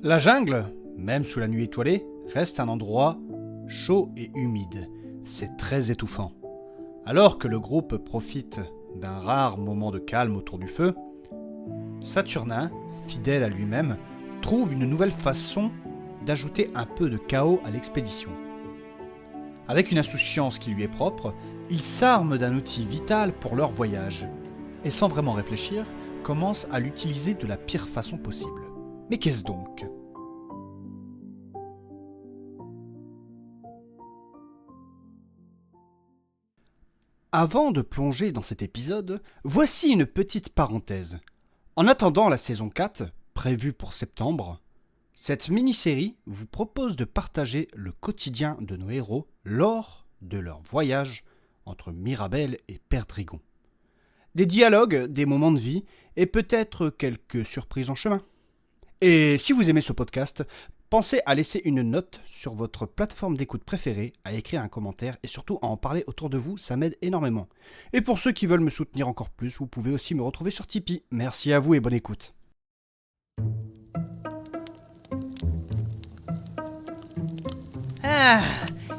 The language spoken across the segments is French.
La jungle, même sous la nuit étoilée, reste un endroit chaud et humide. C'est très étouffant. Alors que le groupe profite d'un rare moment de calme autour du feu, Saturnin, fidèle à lui-même, trouve une nouvelle façon d'ajouter un peu de chaos à l'expédition. Avec une insouciance qui lui est propre, il s'arme d'un outil vital pour leur voyage, et sans vraiment réfléchir, commence à l'utiliser de la pire façon possible. Mais qu'est-ce donc ? Avant de plonger dans cet épisode, voici une petite parenthèse. En attendant la saison 4, prévue pour septembre, cette mini-série vous propose de partager le quotidien de nos héros lors de leur voyage entre Mirabel et Perdrix. Des dialogues, des moments de vie et peut-être quelques surprises en chemin. Et si vous aimez ce podcast, pensez à laisser une note sur votre plateforme d'écoute préférée, à écrire un commentaire et surtout à en parler autour de vous, ça m'aide énormément. Et pour ceux qui veulent me soutenir encore plus, vous pouvez aussi me retrouver sur Tipeee. Merci à vous et bonne écoute. Ah,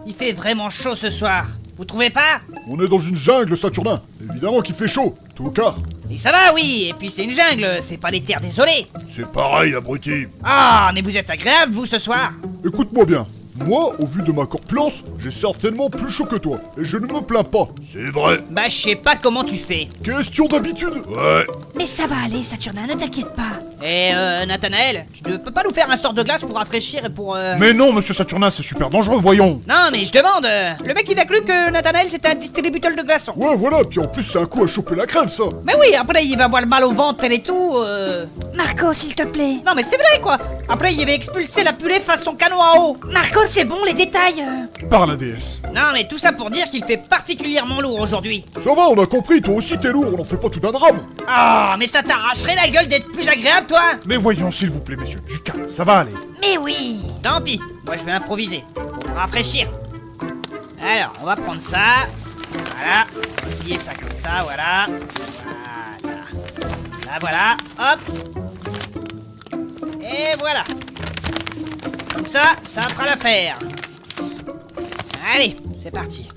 il fait vraiment chaud ce soir. Vous trouvez pas? On est dans une jungle, Saturnin. Évidemment qu'il fait chaud, tout au quart. Et ça va, oui. Et puis c'est une jungle, c'est pas les terres désolées. C'est pareil, abruti. Ah, mais vous êtes agréable, vous, ce soir. Écoute-moi bien. Moi, au vu de ma corpulence, j'ai certainement plus chaud que toi. Et je ne me plains pas. C'est vrai. Bah, je sais pas comment tu fais. Question d'habitude. Ouais. Mais ça va aller, Saturnin, ne t'inquiète pas. Et Nathanaël, tu ne peux pas nous faire un sort de glace pour rafraîchir et pour... Mais non, monsieur Saturnin, c'est super dangereux, voyons. Non, mais je demande. Le mec, il a cru que Nathanaël, c'était un distributeur de glaçons. Ouais, voilà. Puis en plus, c'est un coup à choper la crève, ça. Mais oui, après, il va avoir le mal au ventre et tout. Marco, s'il te plaît. Non, mais c'est vrai, quoi. Après, il va expulser la pulée façon canon à eau. Marco, c'est bon, les détails. Par la déesse. Non, mais tout ça pour dire qu'il fait particulièrement lourd aujourd'hui. Ça va, on a compris. Toi aussi, t'es lourd. On en fait pas tout un drame. Ah, mais ça t'arracherait la gueule d'être plus agréable, toi. Mais voyons, s'il vous plaît, messieurs, du calme, ça va aller. Mais oui. Tant pis, moi je vais improviser, pour rafraîchir. Alors, on va prendre ça. Voilà, plier ça comme ça, voilà. Voilà. Là, voilà, hop. Et voilà. Comme ça fera l'affaire. Allez, c'est parti.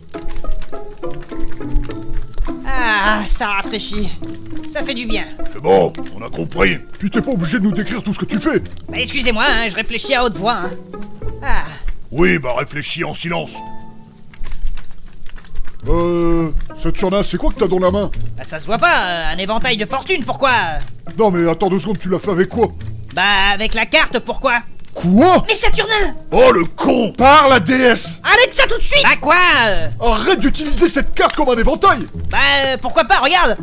Ah, ça rafraîchit. Ça fait du bien. C'est bon, on a compris. Puis t'es pas obligé de nous décrire tout ce que tu fais. Bah, excusez-moi, hein, je réfléchis à haute voix. Hein. Ah. Oui, bah réfléchis en silence. Saturnin, c'est quoi que t'as dans la main? Bah, ça se voit pas, un éventail de fortune, pourquoi? Non mais attends 2 secondes, tu l'as fait avec quoi? Bah, avec la carte, pourquoi? Quoi? Mais Saturnin. Oh le con! Par la déesse. Arrête ça tout de suite! Bah quoi? Arrête d'utiliser cette carte comme un éventail! Bah, pourquoi pas, regarde!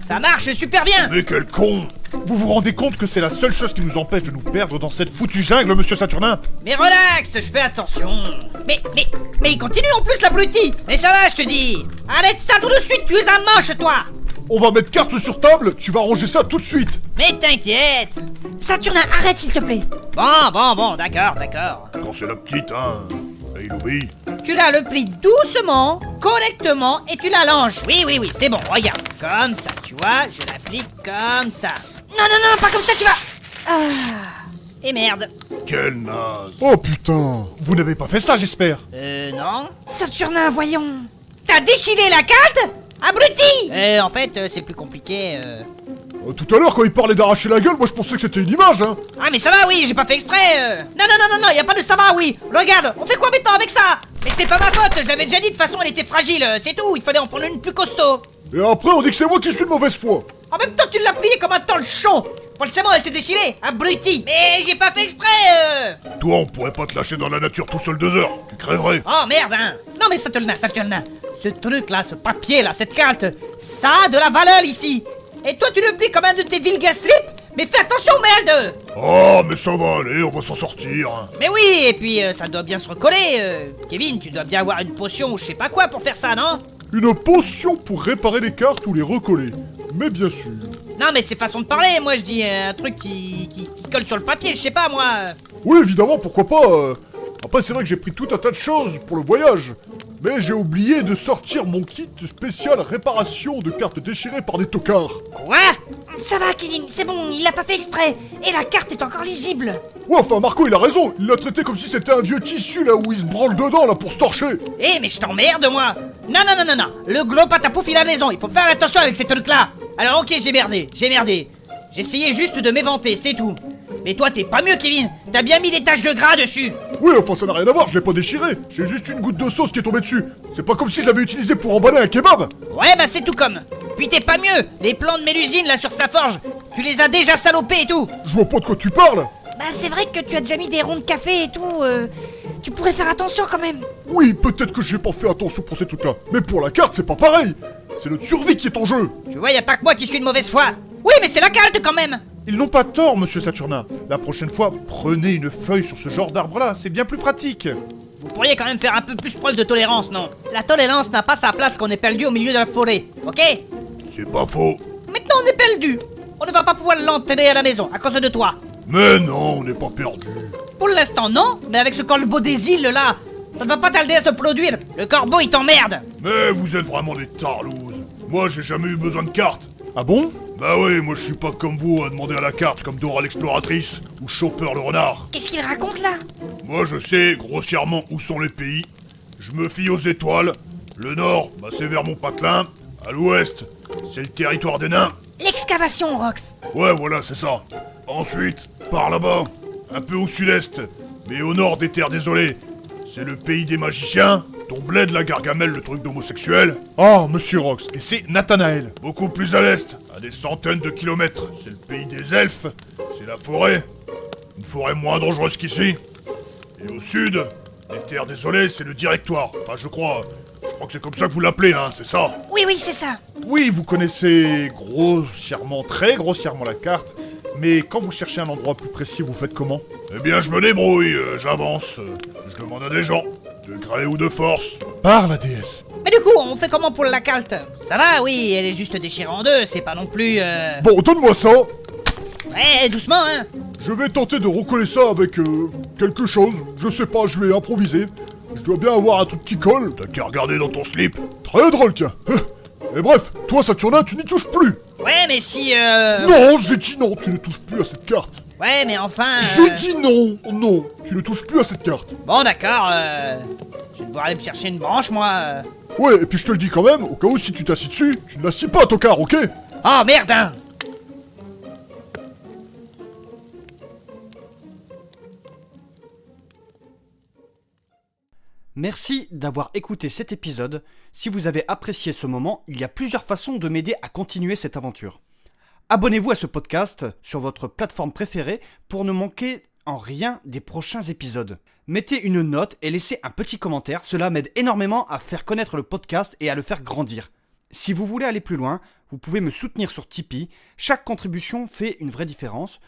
Ça marche super bien! Mais quel con! Vous vous rendez compte que c'est la seule chose qui nous empêche de nous perdre dans cette foutue jungle, monsieur Saturnin? Mais relax, je fais attention! Mais il continue en plus, l'abruti! Mais ça va, je te dis! Arrête ça tout de suite, tu es un moche, toi! On va mettre carte sur table, tu vas ranger ça tout de suite! Mais t'inquiète! Saturnin, arrête, s'il te plaît. Bon, d'accord. Quand c'est la petite, hein, il obéit. Tu la le plies doucement, correctement, et tu la langes. Oui, c'est bon, regarde. Comme ça, tu vois, je la plie comme ça. Non, pas comme ça, tu vas... Et merde. Quel naze! Oh putain. Vous n'avez pas fait ça, j'espère. Non. Saturnin, voyons. T'as déchiré la carte? Abruti! En fait, c'est plus compliqué. Tout à l'heure, quand il parlait d'arracher la gueule, moi je pensais que c'était une image, hein! Ah, mais ça va, oui, j'ai pas fait exprès. Non, y a pas de ça va, oui. Regarde, on fait quoi maintenant avec ça? Mais c'est pas ma faute, je l'avais déjà dit, de toute façon, elle était fragile, c'est tout. Il fallait en prendre une plus costaud. Et après, on dit que c'est moi qui suis de mauvaise foi! En même temps, tu l'as pliée comme un torchon. Forcément, elle s'est déchirée, abruti. Mais j'ai pas fait exprès. Toi, on pourrait pas te lâcher dans la nature tout seul 2 heures, tu crèverais! Oh merde, hein. Non, mais Saturnin. Ce truc-là, ce papier-là, cette carte, ça a de la valeur ici. Et toi, tu le plies comme un de tes vulgaires slips? Mais fais attention, merde! Oh, mais ça va aller, on va s'en sortir! Mais oui, et puis ça doit bien se recoller. Kevin, tu dois bien avoir une potion ou je sais pas quoi pour faire ça, non? Une potion pour réparer les cartes ou les recoller. Mais bien sûr. Non, mais c'est façon de parler, moi je dis un truc qui colle sur le papier, je sais pas, moi. Oui, évidemment, pourquoi pas. Après, c'est vrai que j'ai pris tout un tas de choses pour le voyage. Mais j'ai oublié de sortir mon kit spécial réparation de cartes déchirées par des tocards. Quoi? Ça va, Kevin, c'est bon, il l'a pas fait exprès. Et la carte est encore lisible. Ouais, enfin, Marco, il a raison. Il l'a traité comme si c'était un vieux tissu, là, où il se branle dedans, là, pour se torcher. Eh, mais je t'emmerde, moi. Non, non, non, non, non. Le glos patapouf, il a raison. Il faut faire attention avec ces trucs-là. Alors, ok, j'ai merdé. J'essayais juste de m'éventer, c'est tout. Mais toi, t'es pas mieux, Kevin. T'as bien mis des taches de gras dessus. Oui, enfin, ça n'a rien à voir, je l'ai pas déchiré. J'ai juste une goutte de sauce qui est tombée dessus. C'est pas comme si je l'avais utilisé pour emballer un kebab. Ouais, bah c'est tout comme. Puis t'es pas mieux. Les plans de Mélusine, là, sur sa forge, tu les as déjà salopés et tout. Je vois pas de quoi tu parles. Bah c'est vrai que tu as déjà mis des ronds de café et tout. Tu pourrais faire attention quand même. Oui, peut-être que j'ai pas fait attention pour ces trucs-là. Mais pour la carte, c'est pas pareil. C'est notre survie qui est en jeu. Tu vois, y a pas que moi qui suis de mauvaise foi. Oui, mais c'est la carte quand même. Ils n'ont pas tort, monsieur Saturnin. La prochaine fois, prenez une feuille sur ce genre d'arbre-là, c'est bien plus pratique. Vous pourriez quand même faire un peu plus preuve de tolérance, non? La tolérance n'a pas sa place quand on est perdu au milieu de la forêt, ok? C'est pas faux. Maintenant on est perdu. On ne va pas pouvoir l'enterrer à la maison à cause de toi. Mais non, on n'est pas perdu. Pour l'instant, non, mais avec ce corbeau des îles là, ça ne va pas tarder à se produire. Le corbeau il t'emmerde. Mais vous êtes vraiment des tarlouses. Moi, j'ai jamais eu besoin de carte. Ah bon? Bah oui, moi je suis pas comme vous à demander à la carte comme Dora l'exploratrice ou Chopper le renard. Qu'est-ce qu'il raconte là? Moi je sais grossièrement où sont les pays. Je me fie aux étoiles. Le nord, bah c'est vers mon patelin. À l'ouest, c'est le territoire des nains. L'excavation, Rox. Ouais, voilà, c'est ça. Ensuite, par là-bas, un peu au sud-est, mais au nord des terres désolées, c'est le pays des magiciens. Ton bled, la Gargamel, le truc d'homosexuel. Oh, monsieur Rox, et c'est Nathanaël. Beaucoup plus à l'est, à des centaines de kilomètres, c'est le pays des elfes. C'est la forêt. Une forêt moins dangereuse qu'ici. Et au sud, les terres désolées, c'est le directoire. Enfin, je crois que c'est comme ça que vous l'appelez, hein, c'est ça. Oui, c'est ça. Oui, vous connaissez grossièrement, très grossièrement la carte, mais quand vous cherchez un endroit plus précis, vous faites comment? Eh bien, je me débrouille, j'avance, je demande à des gens, de gré ou de force. Par la déesse. Mais du coup, on fait comment pour la carte? Ça va, oui, elle est juste déchirée en deux, c'est pas non plus Bon, donne-moi ça. Ouais, doucement, hein. Je vais tenter de recoller ça avec quelque chose. Je sais pas, je vais improviser. Je dois bien avoir un truc qui colle. T'as qu'à regarder dans ton slip. Très drôle, tiens. Et bref, toi, Saturnin, tu n'y touches plus. Ouais, mais si Non, j'ai dit non, tu ne touches plus à cette carte. Ouais, mais enfin J'ai dit non, non, tu ne touches plus à cette carte. Bon, d'accord, je vais devoir aller me chercher une branche, moi. Ouais, et puis je te le dis quand même, au cas où si tu t'assis dessus, tu ne la scies pas, tocard, ok? Oh, merde, hein. Merci d'avoir écouté cet épisode. Si vous avez apprécié ce moment, il y a plusieurs façons de m'aider à continuer cette aventure. Abonnez-vous à ce podcast sur votre plateforme préférée pour ne manquer en rien des prochains épisodes. Mettez une note et laissez un petit commentaire, cela m'aide énormément à faire connaître le podcast et à le faire grandir. Si vous voulez aller plus loin, vous pouvez me soutenir sur Tipeee, chaque contribution fait une vraie différence.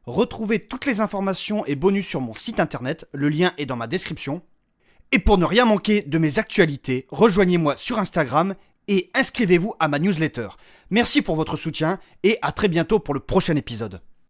Retrouvez toutes les informations et bonus sur mon site internet, le lien est dans ma description. Et pour ne rien manquer de mes actualités, rejoignez-moi sur Instagram et inscrivez-vous à ma newsletter. Merci pour votre soutien et à très bientôt pour le prochain épisode.